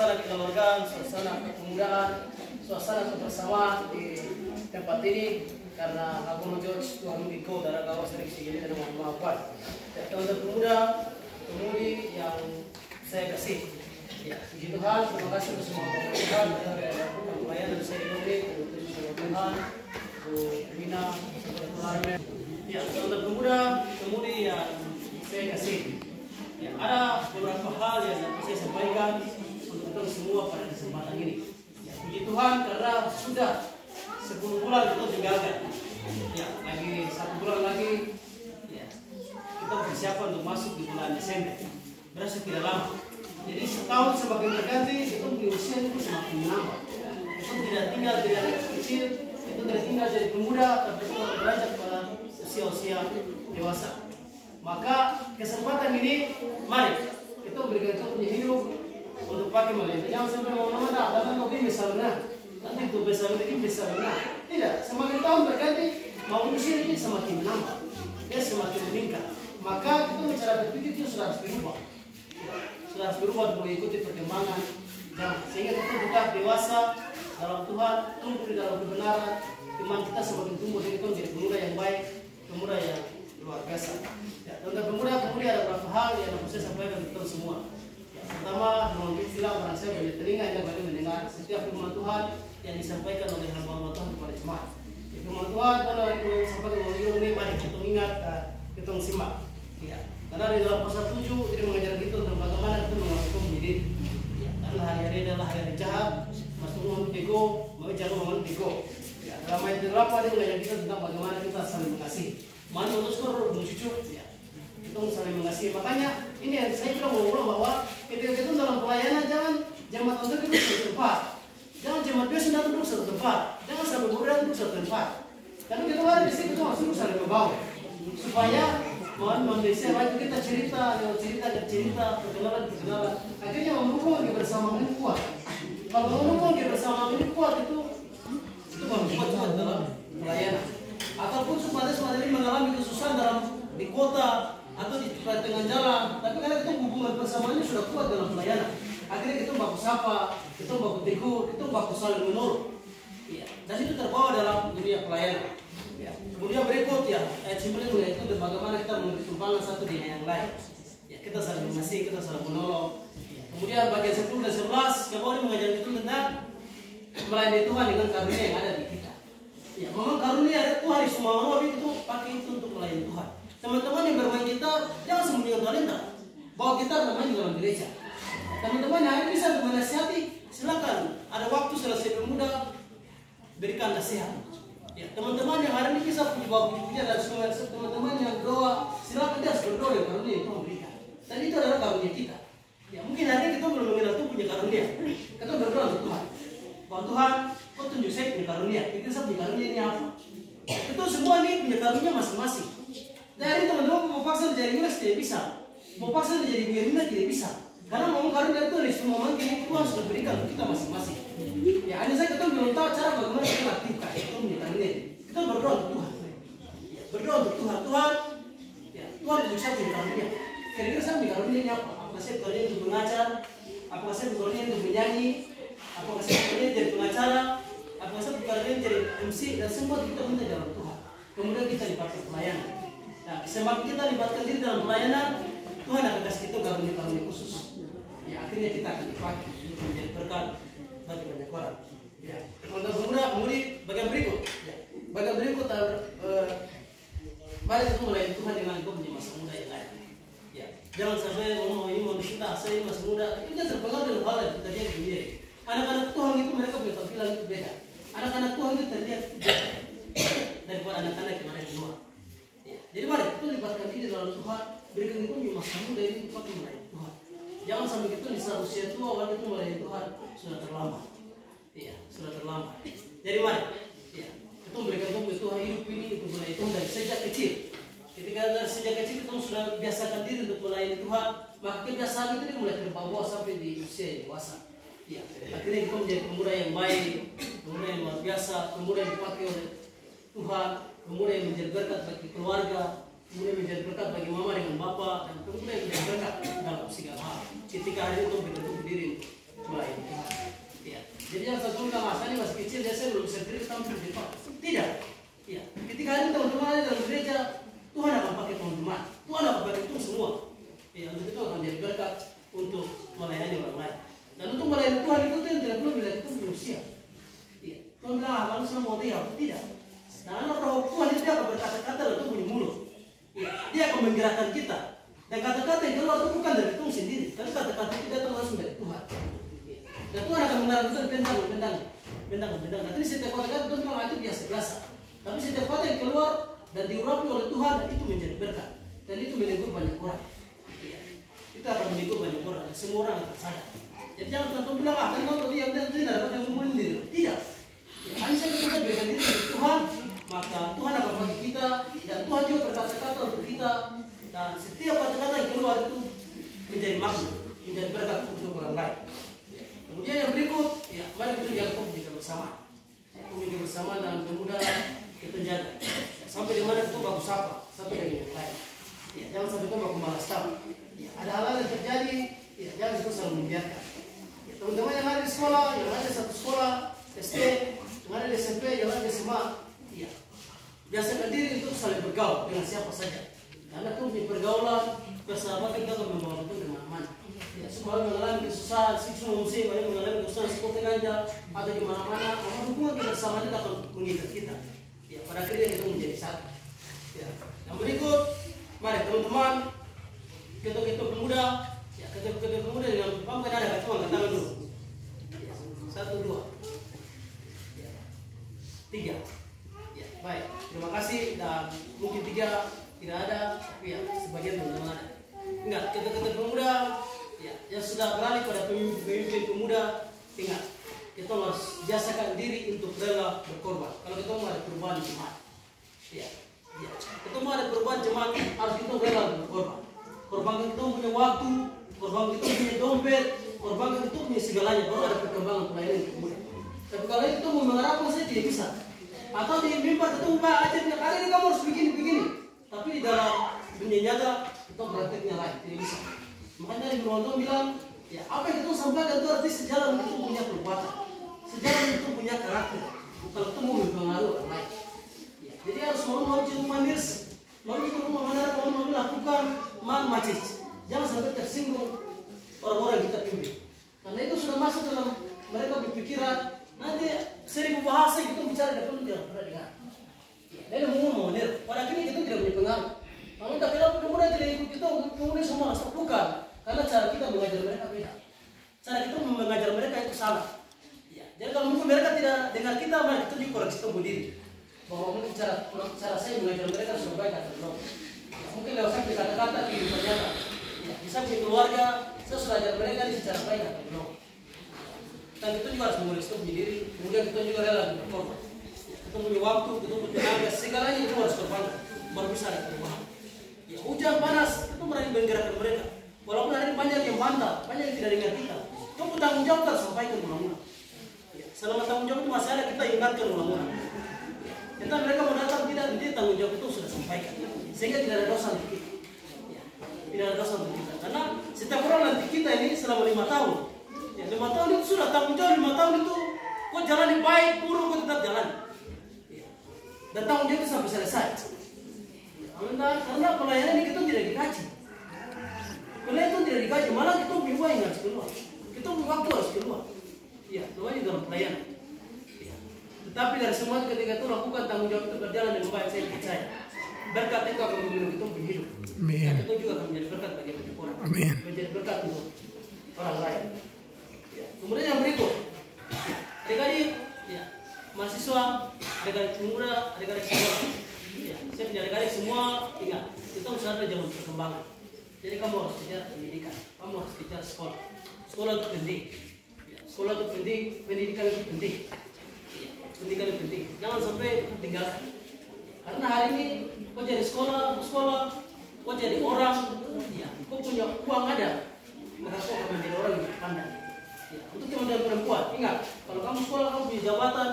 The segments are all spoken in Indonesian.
suasana kekeluargaan, suasana kepemudaan, suasana kebersamaan di tempat ini karena Agung George Tuhan Miko dari kawas dari sini dan memaafkan. Teman-teman pemuda, pemudi yang saya kasih. Ya, puji Tuhan, terima kasih untuk semua pemerintah dan pelayanan saya ini, untuk Tuhan, Bu Mina, keluarga. Ya, teman-teman pemuda, pemudi yang saya kasih. Ya, ada beberapa hal yang saya sampaikan untuk kita semua pada kesempatan ini. Ya, puji Tuhan karena sudah 10 bulan kita tinggalkan. Ya, lagi 1 bulan lagi ya, kita persiapan untuk masuk di bulan Desember. Berasa tidak lama. Jadi setahun semakin berganti, itu di usia itu semakin menambah. Itu tidak tinggal jadi anak kecil, itu tidak tinggal jadi pemuda, tapi itu beranjak pada usia-usia dewasa. Maka kesempatan ini, mari kita berikan kita punya hidup untuk pakai melintas. Jangan sampai mau-mau datang kopi bisa benar, nanti itu bisa benar, ini bisa benar. Tidak, semakin tahun berganti, mau usia ini semakin menambah, dia semakin meningkat. Maka kita bicara berpikir itu sudah harus berubah, sudah harus berubah untuk mengikuti perkembangan zaman. Sehingga kita tetap dewasa dalam Tuhan, tumbuh di dalam kebenaran, iman kita semakin tumbuh, jadi kita menjadi pemuda yang baik, pemuda yang luar biasa. Ya, tentang pemuda-pemudi ada beberapa hal yang harus saya sampaikan untuk kita semua. Ya, pertama, dengan istilah orang saya banyak telinga yang banyak mendengar setiap firman Tuhan yang disampaikan oleh hamba Tuhan kepada jemaat. Ya, firman Tuhan kalau itu sampaikan oleh ini, mari kita ingat, kita simak. Ya, karena di dalam pasal 7 dia mengajar kita tentang bagaimana kita mengaku menjadi. Ya, karena hari-hari adalah hari jahat, masuk mohon bego, mau jangan mohon bego. Ya, dalam ayat 8 dia mengajar kita tentang bagaimana kita saling mengasihi. Mana untuk skor cucu ya, kita saling mengasihi. Makanya ini yang saya juga mau ulang bahwa ketika kita dalam pelayanan jangan jemaat untuk duduk satu tempat, jangan jemaat biasa datang duduk satu tempat, jangan sampai beberapa duduk satu tempat. Karena kita ada di sini kita masuk saling membawa supaya mohon desa itu kita cerita perkenalan. Akhirnya mendukung kebersamaan ini kuat. Kalau mendukung kebersamaan ini kuat itu membuat dalam pelayanan. Ataupun supaya ini mengalami kesusahan dalam di kota atau di tengah jalan, tapi karena itu hubungan bersama ini sudah kuat dalam pelayanan. Akhirnya kita baku sapa, kita baku tegur, kita baku saling menolong. Ya, dan itu terbawa dalam dunia pelayanan. Ya. Kemudian berikut ya, ayat 9 itu bagaimana kita memberi tumpangan satu dengan yang lain. Ya, kita saling mengasihi, kita saling menolong. Ya. Kemudian bagian 10 dan 11, kembali mengajar itu tentang melayani Tuhan dengan karunia yang ada di kita. Ya, memang karunia Tuhan semua orang itu pakai itu untuk melayani Tuhan. Teman-teman yang bermain gitar, jangan sembunyikan talenta. Bawa gitar namanya dalam gereja. Teman-teman yang hari bisa menasihati, silakan. Ada waktu selesai pemuda, berikan nasihat. Ya, teman-teman yang hari ini bisa bawa pujian dan semua teman-teman yang berdoa, silakan dia berdoa yang karunia yang Tuhan berikan. Dan itu adalah karunia kita. Ya, mungkin hari ini kita belum mengenal Tuhan punya karunia. Kita berdoa untuk Tuhan. Bahwa Tuhan, kau tunjuk saya punya karunia. Kita saya punya karunia ini apa? Itu semua ini punya karunia masing-masing. Dari teman-teman mau paksa menjadi minas tidak bisa. Mau paksa menjadi pengguna tidak bisa. Karena mau karunia itu dari semua ini Tuhan sudah berikan untuk kita masing-masing. Ya, hanya saya kita belum tahu cara bagaimana kita aktifkan itu punya karunia. Kita berdoa untuk Tuhan. Ya, berdoa untuk Tuhan. Tuhan, ya, Tuhan tunjuk saya punya karunia. Kira-kira saya punya karunia ini apa? Apakah saya karunia untuk mengajar? Apakah saya karunia untuk menyanyi? Apakah saya karunia jadi pengacara? Apakah saya karunia jadi MC? Dan semua kita minta dalam Tuhan. Kemudian kita libatkan pelayanan. Nah, semakin kita libatkan diri dalam pelayanan, Tuhan akan kasih kita karunia-karunia khusus. Ya, akhirnya kita akan dipakai untuk menjadi berkat bagi banyak orang. Ya, kemudian bagian berikut. Ya, bagian berikut, mari kita mulai Tuhan dengan menjadi masa muda yang lain. Ya, jangan sampai ngomong ini mau kita saya masih muda. Itu jangan terpengaruh dengan hal yang terjadi di diri. Anak-anak Tuhan itu mereka punya tampilan itu beda. Anak-anak Tuhan itu terlihat beda daripada anak-anak yang ada di luar. Ya, jadi mari kita libatkan diri dalam Tuhan. Berikan itu di masa muda ini untuk melayani Tuhan. Jangan sampai kita di saat usia tua orang itu melayani Tuhan sudah terlambat. Iya, sudah terlambat. Jadi mari, ya, kita memberikan Tuhan hidup ini untuk melayani Tuhan dari sejak kecil. Ketika dari sejak kecil kita sudah biasakan diri untuk melayani Tuhan, maka kebiasaan itu mulai terbawa sampai di usia dewasa. Ya, akhirnya kita menjadi pemuda yang baik, pemuda yang luar biasa, pemuda yang dipakai oleh Tuhan, pemuda yang menjadi berkat bagi keluarga, pemuda yang menjadi berkat bagi mama dengan bapak, dan pemuda yang menjadi berkat dalam segala hal. Ketika hari itu kita berdiri melayani Tuhan. Ya. Jadi yang satu masa ini masih kecil, dia saya belum bisa berdiri tampil di depan. Tidak. Ya. Ketika hari teman-teman ada dalam gereja, Tuhan akan pakai teman-teman. Tuhan akan pakai itu semua. Ya, untuk itu akan jadi berkat untuk melayani orang lain. Dan untuk melayani Tuhan itu yang tidak perlu bila itu manusia. Ya. Tuhan bilang, kalau semua mau dia, tidak. Nah, roh Tuhan itu akan berkata-kata dan itu punya mulut. Ya. Dia akan menggerakkan kita. Dan kata-kata yang keluar itu bukan dari Tuhan sendiri, tapi kata-kata itu datang langsung dari Tuhan. Ya. Dan Tuhan akan mengarahkan bentang. Nanti setiap kata-kata Tuhan bilang itu biasa. Tapi setiap kata yang keluar dan diurapi oleh Tuhan, itu menjadi berkat. Dan itu menegur banyak orang. Ya. Itu akan menegur banyak orang. Dan semua orang akan sadar. Jadi jangan teman-teman bilang, kan kalau dia tidak dapat yang ngomongin diri. Tidak. Ya, hanya saja kita berikan diri dari Tuhan, maka Tuhan akan bagi kita, dan Tuhan juga berkata-kata untuk kita. Dan setiap kata-kata yang keluar itu menjadi makna, menjadi berkat untuk orang lain. Kemudian yang berikut, ya, mari kita jaga komunikasi bersama. Komunikasi bersama dalam pemuda kita jaga. Sampai di mana kita baku sapa, sampai dengan yang lain. Ya, jangan sampai kita baku malas tahu. Ya, ada hal-hal yang terjadi, ya, jangan kita selalu membiarkan. Ya, teman-teman yang ada di sekolah, yang ada di satu sekolah, SD, yang ada di SMP, yang ada di SMA, ya, biasakan diri untuk saling bergaul dengan siapa saja. Karena itu di pergaulan, persahabatan kita akan membawa itu kemana-mana. Ya, semua mengalami kesusahan, siksa musim, banyak mengalami kesusahan seperti ganja, atau di mana-mana, maka hubungan kita sama kita akan mengikat kita. Ya, pada akhirnya kita menjadi satu. Ya. Yang berikut, mari teman-teman, kita pemuda, ya, kita pemuda dengan pamkan ada kata angkat tangan dulu. Ya, 1, 2, 3. Ya, baik. Terima kasih dan mungkin 3 tidak ada, tapi ya sebagian teman-teman ada. Ingat, kita pemuda, ya, yang sudah beralih pada pemimpin pemuda, ingat, kita harus biasakan diri untuk rela berkorban. Kalau kita mau ada perubahan jemaat, ya, kita mau ada perubahan jemaat, harus kita rela berkorban. Korban kita punya waktu, korban kita punya dompet, korban kita punya segalanya, baru ada perkembangan pelayanan pemuda. Tapi kalau itu mau mengharapkan saya tidak bisa. Atau di mimpi ketemu Pak ajarnya, kali ini kamu harus begini. Tapi di dalam dunia nyata itu prakteknya lain, tidak bisa. Makanya di Bronto bilang, ya apa yang kita sampaikan itu arti sejalan itu punya perbuatan, sejalan itu punya karakter. Kalau itu mau mempengaruhi orang lain. Ya, jadi harus mau manis, mau itu mau melakukan macis. Jangan sampai tersinggung orang-orang kita pimpin. Karena itu sudah masuk dalam mereka berpikiran. Nanti 1000 bahasa kita bicara depan tidak pernah dengar. Dia mau menir, pada akhirnya itu tidak punya pengaruh. Kalau kita bilang kemudian tidak ikut kita, kemudian semua harus bukan. Karena cara kita mengajar mereka beda. Cara kita mengajar mereka itu salah. Ya. Jadi kalau mungkin mereka tidak dengar kita, maka kita juga koreksi tumbuh diri. Bahwa mungkin cara saya mengajar mereka sudah baik atau belum. Ya, mungkin lewat sampai kata-kata di nyata. Ya, di samping keluarga, saya sudah ajar mereka ini secara baik atau belum. Dan kita juga harus mengoreksi tumbuh diri. Kemudian kita juga rela berkorban. Kita punya waktu, kita punya tenaga, segalanya itu harus berkorban. Baru bisa ada perubahan. Ya, hujan panas, itu berani menggerakkan mereka. Walaupun ada banyak yang bantah, banyak yang tidak dengar kita. Itu tanggung jawab kita sampaikan ulang-ulang. Ya, selama tanggung jawab itu masih ada, kita ingatkan ulang-ulang. Kita mereka mau datang tidak, jadi tanggung jawab itu sudah sampaikan. Sehingga tidak ada dosa untuk kita. Ya, tidak ada dosa untuk kita. Karena setiap orang nanti kita ini selama 5 tahun. Ya, 5 tahun itu sudah tanggung jawab, 5 tahun itu kok jalan baik, buruk, kok tetap jalan. Dan tanggung jawab itu sampai selesai. Karena pelayanan ini kita tidak dikaji. Pelayanan itu tidak dikaji, malah kita punya uang yang harus keluar. Kita punya waktu harus keluar. Ya, namanya dalam pelayanan. Ya. Tetapi dari semua ketika itu lakukan tanggung jawab itu berjalan dengan baik, saya percaya. Berkat itu akan membunuh kita untuk hidup. Dan itu juga akan menjadi berkat bagi banyak orang. Amin. Menjadi berkat untuk orang lain. Ya. Kemudian yang berikut, adik-adik, ya, mahasiswa, adik-adik pemuda, adik-adik sekolah. Ya, saya punya adik-adik semua, ingat, kita harus ada zaman perkembangan. Jadi kamu harus kejar pendidikan, kamu harus kejar sekolah. Sekolah itu penting. Ya, sekolah itu penting, pendidikan itu penting. Ya, pendidikan itu penting. Jangan sampai tinggalkan. Karena hari ini kau jadi sekolah, kau jadi orang, ya, kau punya uang ada, maka kau akan menjadi orang yang terpandang. Ya, untuk teman-teman perempuan, ingat, kalau kamu sekolah, kamu punya jabatan,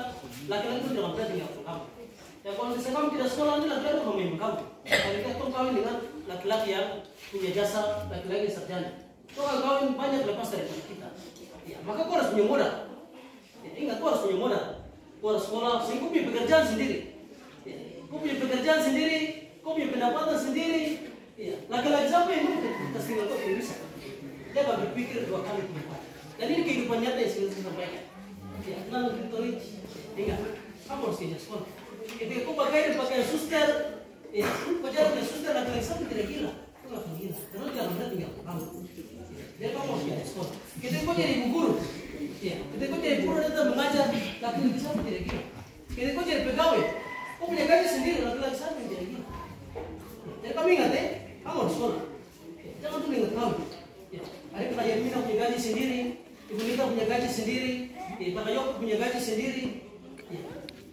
laki-laki itu jangan pernah tinggalkan kamu. Ya, kalau misalnya kamu tidak sekolah, ini laki-laki akan memilih kamu. Kalau kita kawin dengan laki-laki yang punya jasa, laki-laki sarjana. Itu akan kawin banyak lepas dari kita. Ya, maka kau harus punya modal. Ya, ingat kau harus punya modal. Kau harus sekolah, sehingga kau punya pekerjaan sendiri. Ya, kau punya pekerjaan sendiri, kau punya pendapatan sendiri. Ya, laki-laki siapa yang mau kita tinggal kau tidak bisa. Dia akan berpikir 2 kali keempat. Dan ini kehidupan nyata yang saya sampaikan. Ya, lalu kita ingat, kamu harus kerja sekolah. Ketika kau pakaian suster, ya, kau jalan dengan suster laki-laki siapa tidak gila. Kau nggak akan gila, karena dia akan tinggal kamu. Jadi kamu harus kerja sekolah. Ketika kau jadi ibu guru, ya, ketika kau jadi guru dan mengajar, laki-laki siapa tidak gila. Ketika kau jadi pegawai, kau punya gaji sendiri, laki-laki siapa yang tidak gila. Jadi kamu ingat kamu harus sekolah. Jangan tuh ingat kamu. Ada kata Yamina punya gaji sendiri, Ibu Nita punya gaji sendiri, Pak Yoko punya gaji sendiri.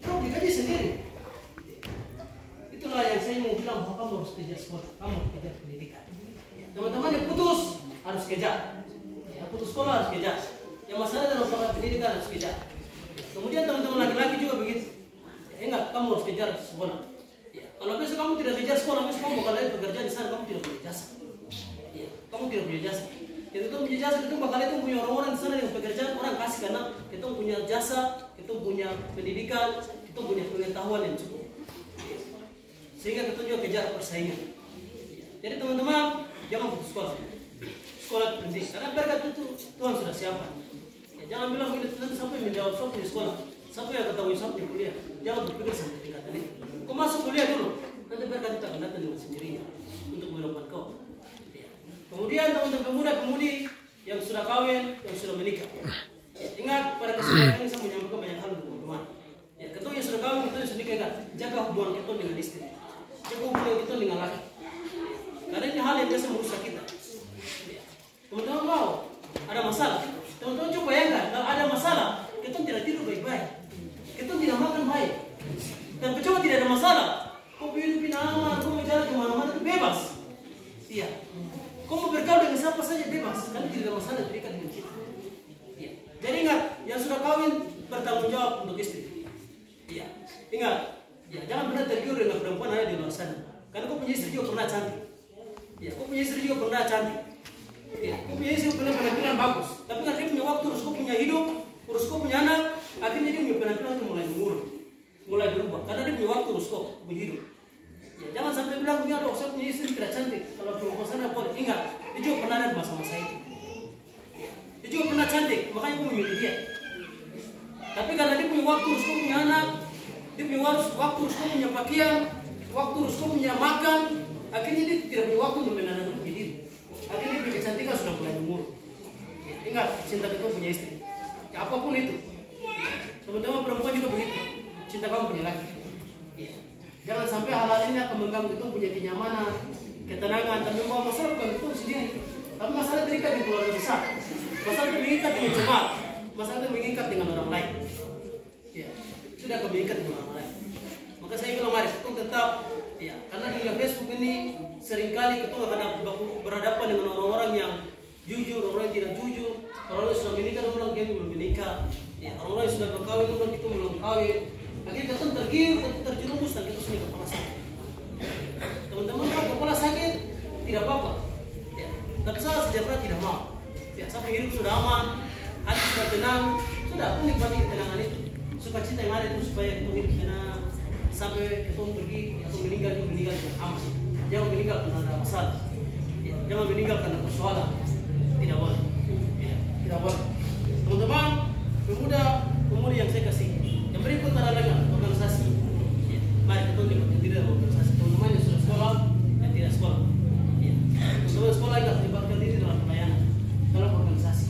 Kamu punya gaji sendiri. Itulah yang saya mau bilang bahwa kamu harus kejar sekolah, kamu harus kejar pendidikan. Teman-teman yang putus harus kejar, ya, putus sekolah harus kejar. Yang masalah dalam soal pendidikan harus kejar. Kemudian teman-teman laki-laki juga begitu. Ya, ingat kamu harus kejar sekolah. Ya, kalau besok kamu tidak kejar sekolah, besok kamu bakal bekerja di sana, kamu tidak punya jasa. Ya, kamu tidak punya jasa. Kita punya jasa, kita bakal itu punya orang-orang di sana yang pekerjaan orang kasih karena kita punya jasa, kita punya pendidikan, kita punya pengetahuan yang cukup. Sehingga kita juga kejar persaingan. Jadi teman-teman jangan putus sekolah. Sekolah penting karena berkat itu Tuhan sudah siapkan. Ya, jangan bilang ini nanti sampai menjawab soal di sekolah, sampai yang ketahui soal di kuliah. Jangan berpikir sampai tingkatan itu. Kau masuk kuliah dulu, nanti berkat itu akan datang dengan sendirinya untuk menemukan kau. Kemudian teman-teman pemuda-pemudi yang sudah kawin, yang sudah menikah. Ya, ingat pada kesempatan ini saya menyampaikan banyak hal untuk teman-teman. Ya, ketua yang sudah kawin, ketua yang sudah nikah, ingat jaga hubungan kita dengan istri, jaga hubungan kita dengan laki. Karena ini hal yang biasa merusak kita. Ya, teman-teman mau ada masalah, teman-teman coba bayangkan kalau ada masalah, kita tidak tidur baik-baik, kita tidak makan baik. Dan coba tidak ada masalah, kau hidup aman, kau mau jalan kemana-mana itu bebas. Iya. Kau mau bergaul dengan siapa saja bebas, karena tidak ada masalah terikat dengan kita. Ya. Jadi ingat, yang sudah kawin bertanggung jawab untuk istri. Ya. Ingat, ya, jangan pernah tergiur dengan perempuan ada di luar sana. Karena kau punya istri juga pernah cantik. Ya, kau punya istri juga pernah cantik. Ya, kau punya istri pernah penampilan bagus. Tapi kan dia punya waktu, urus kau punya hidup, urus kau punya anak, akhirnya dia punya penampilan itu mulai mengurung, mulai berubah. Karena dia punya waktu, urus kau punya hidup. Ya, jangan sampai bilang punya dok, saya punya istri tidak cantik. Kalau perempuan sana boleh ingat, dia juga pernah ada masa-masa itu. Dia juga pernah cantik, makanya aku memilih dia. Tapi karena dia punya waktu, urus kau punya anak, dia punya waktu, urus kau punya pakaian, waktu urus kau punya makan, akhirnya dia tidak punya waktu untuk menanam diri. Akhirnya dia punya kecantikan sudah mulai mengurung. Ya, ingat, cinta kita punya istri. Ya, apapun itu. Teman-teman perempuan juga begitu. Cinta kamu punya laki. Ya. Jangan sampai hal-hal ini akan mengganggu itu punya kenyamanan, ketenangan, tapi membawa masalah bukan itu sendiri. Tapi masalah terikat di keluarga besar. Masalah itu mengikat dengan jemaat. Masalah itu mengikat dengan orang lain. Ya, sudah akan mengikat dengan orang lain. Maka saya bilang mari kita tetap, ya, karena di Facebook ini seringkali kita akan berhadapan dengan orang-orang yang jujur, orang yang tidak jujur, orang yang sudah menikah, orang yang belum menikah, ya, orang yang sudah berkawin, orang itu belum kawin. Akhirnya kita tergiur, terjerumus dan kita sudah kepala sakit. Teman-teman kalau kepala sakit tidak apa-apa, ya. Tapi saya sejahtera tidak mau. Ya, saya hidup sudah aman, hati sudah tenang, sudah aku nikmati ketenangan itu. Sukacita yang ada itu supaya kita hidup tenang sampai kita pergi atau meninggal dengan aman. Jangan meninggal karena ada masalah. Ya, jangan meninggal karena persoalan. Tidak boleh. Ya, tidak boleh. Teman-teman, pemuda yang saya kasih. Yang berikut adalah organisasi. Ya, mari kita lihat diri dalam organisasi. Teman-teman yang sudah sekolah dan tidak sekolah. Ya, teman-teman sekolah yang terlibatkan diri dalam pelayanan, dalam organisasi.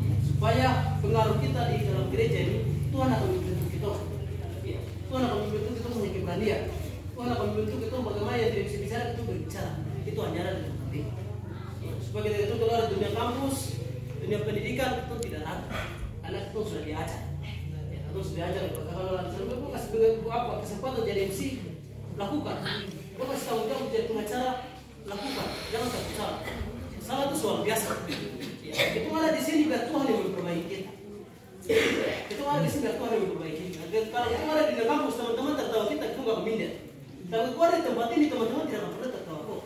Ya, supaya pengaruh kita di dalam gereja ini Tuhan akan membentuk kita. Ya, Tuhan akan membentuk kita punya keberanian. Tuhan akan membentuk kita bagaimana yang tidak bisa bicara itu berbicara. Itu hanya ada di hati. Ya, supaya kita itu keluar dunia kampus, dunia pendidikan itu tidak ragu. Karena itu sudah diajar. Terus diajar, kalau sampai kau kasih apa kesempatan jadi MC, lakukan. Kau kasih tanggung jawab jadi pengacara, lakukan. Jangan takut salah. Salah itu soal biasa. Ya, itu ada di sini biar Tuhan yang memperbaiki kita. Itu ada di sini biar Tuhan yang memperbaiki kita. Kalau itu ada di kampus, teman-teman tertawa kita nggak minder. Kalau kau ada di tempat ini, teman-teman tidak akan pernah tertawa kau.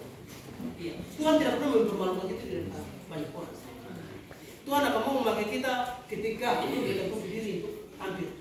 Ya, Tuhan tidak pernah mempermalukan kita di depan banyak orang. Tuhan akan mau memakai kita ketika kita berdiri hampir